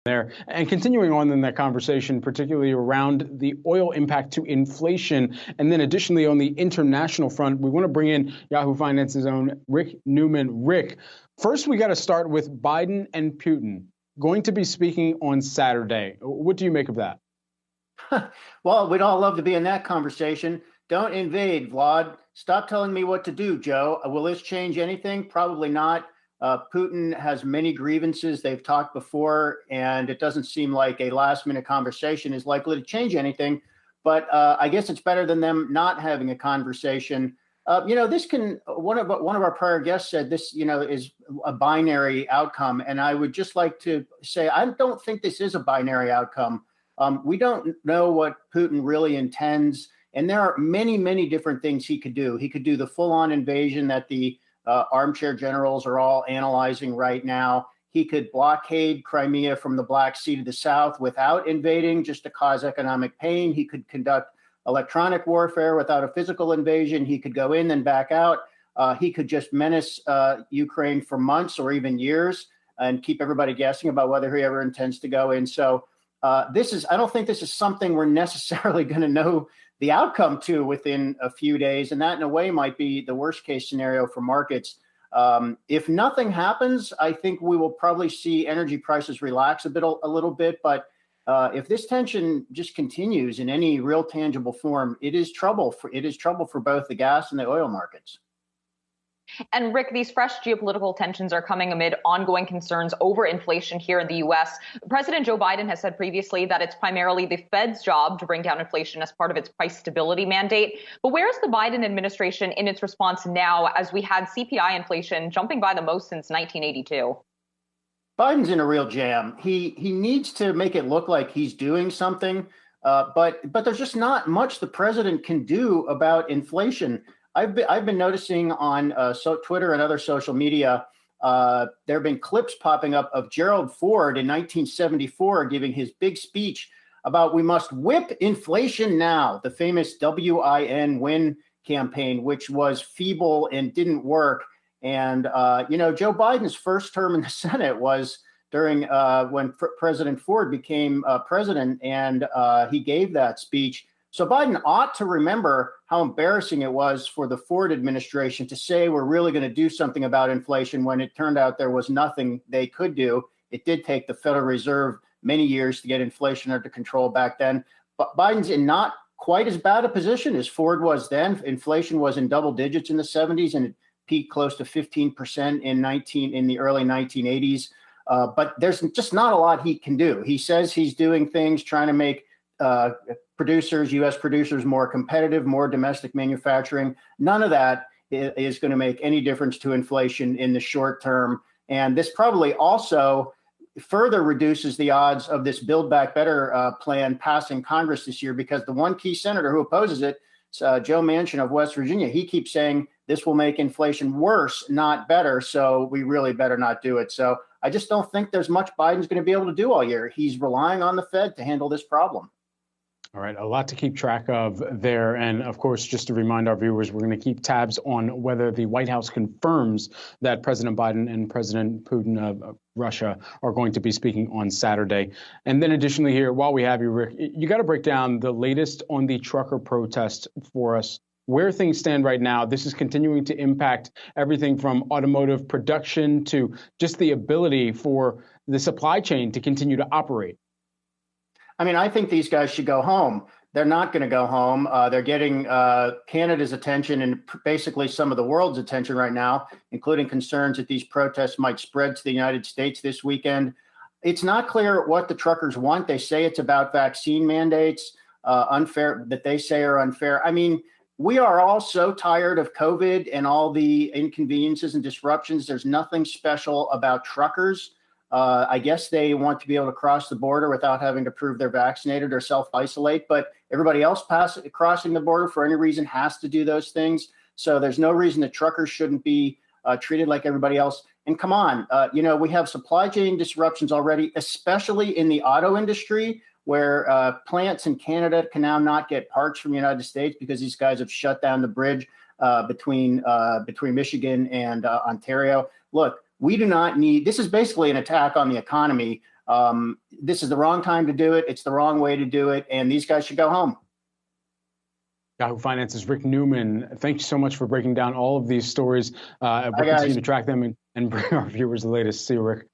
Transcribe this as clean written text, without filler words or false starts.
there. And continuing on in that conversation, particularly around the oil impact to inflation, and then additionally on the international front, we want to bring in Yahoo Finance's own Rick Newman. Rick, first we got to start with Biden and Putin going to be speaking on Saturday. What do you make of that? Well, we'd all love to be in that conversation. Don't invade, Vlad. Stop telling me what to do, Joe. Will this change anything? Probably not. Putin has many grievances. They've talked before, and it doesn't seem like a last-minute conversation is likely to change anything. But I guess it's better than them not having a conversation. This can one of our prior guests said this, is a binary outcome, and I would just like to say I don't think this is a binary outcome. We don't know what Putin really intends, and there are many, many different things he could do. He could do the full-on invasion that the armchair generals are all analyzing right now. He could blockade Crimea from the Black Sea to the south without invading, just to cause economic pain. He could conduct electronic warfare without a physical invasion. He could go in and back out. He could just menace Ukraine for months or even years and keep everybody guessing about whether he ever intends to go in. So I don't think this is something we're necessarily going to know the outcome to within a few days. And that in a way might be the worst case scenario for markets. If nothing happens, I think we will probably see energy prices relax a little bit. But if this tension just continues in any real tangible form, it is trouble for both the gas and the oil markets. And Rick, these fresh geopolitical tensions are coming amid ongoing concerns over inflation here in the U.S. President Joe Biden has said previously that it's primarily the Fed's job to bring down inflation as part of its price stability mandate. But where's the Biden administration in its response now, as we had CPI inflation jumping by the most since 1982? Biden's in a real jam. He needs to make it look like he's doing something, but there's just not much the president can do about inflation. I've been noticing on Twitter and other social media, there have been clips popping up of Gerald Ford in 1974 giving his big speech about we must whip inflation now, the famous WIN campaign, which was feeble and didn't work. And, Joe Biden's first term in the Senate was during when President Ford became president, and he gave that speech. So Biden ought to remember how embarrassing it was for the Ford administration to say we're really going to do something about inflation when it turned out there was nothing they could do. It did take the Federal Reserve many years to get inflation under control back then. But Biden's in not quite as bad a position as Ford was then. Inflation was in double digits in the 70s and it peaked close to 15% in the early 1980s. But there's just not a lot he can do. He says he's doing things trying to make U.S. producers more competitive, more domestic manufacturing. None of that is going to make any difference to inflation in the short term. And this probably also further reduces the odds of this Build Back Better plan passing Congress this year, because the one key senator who opposes it, Joe Manchin of West Virginia, he keeps saying this will make inflation worse, not better. So we really better not do it. So I just don't think there's much Biden's going to be able to do all year. He's relying on the Fed to handle this problem. All right, a lot to keep track of there. And of course, just to remind our viewers, we're going to keep tabs on whether the White House confirms that President Biden and President Putin of Russia are going to be speaking on Saturday. And then additionally here, while we have you, Rick, you got to break down the latest on the trucker protest for us. Where things stand right now, this is continuing to impact everything from automotive production to just the ability for the supply chain to continue to operate. I mean, I think these guys should go home. They're not going to go home. They're getting Canada's attention and basically some of the world's attention right now, including concerns that these protests might spread to the United States this weekend. It's not clear what the truckers want. They say it's about vaccine mandates, that they say are unfair. I mean, we are all so tired of COVID and all the inconveniences and disruptions. There's nothing special about truckers. I guess they want to be able to cross the border without having to prove they're vaccinated or self-isolate, but everybody else crossing the border for any reason has to do those things. So there's no reason that truckers shouldn't be treated like everybody else. And come on, we have supply chain disruptions already, especially in the auto industry, where plants in Canada can now not get parts from the United States because these guys have shut down the bridge between Michigan and Ontario. Look, we do not need, this is basically an attack on the economy. This is the wrong time to do it. It's the wrong way to do it. And these guys should go home. Yahoo Finance's Rick Newman, thank you so much for breaking down all of these stories. We'll continue to track them and bring our viewers the latest. See you, Rick.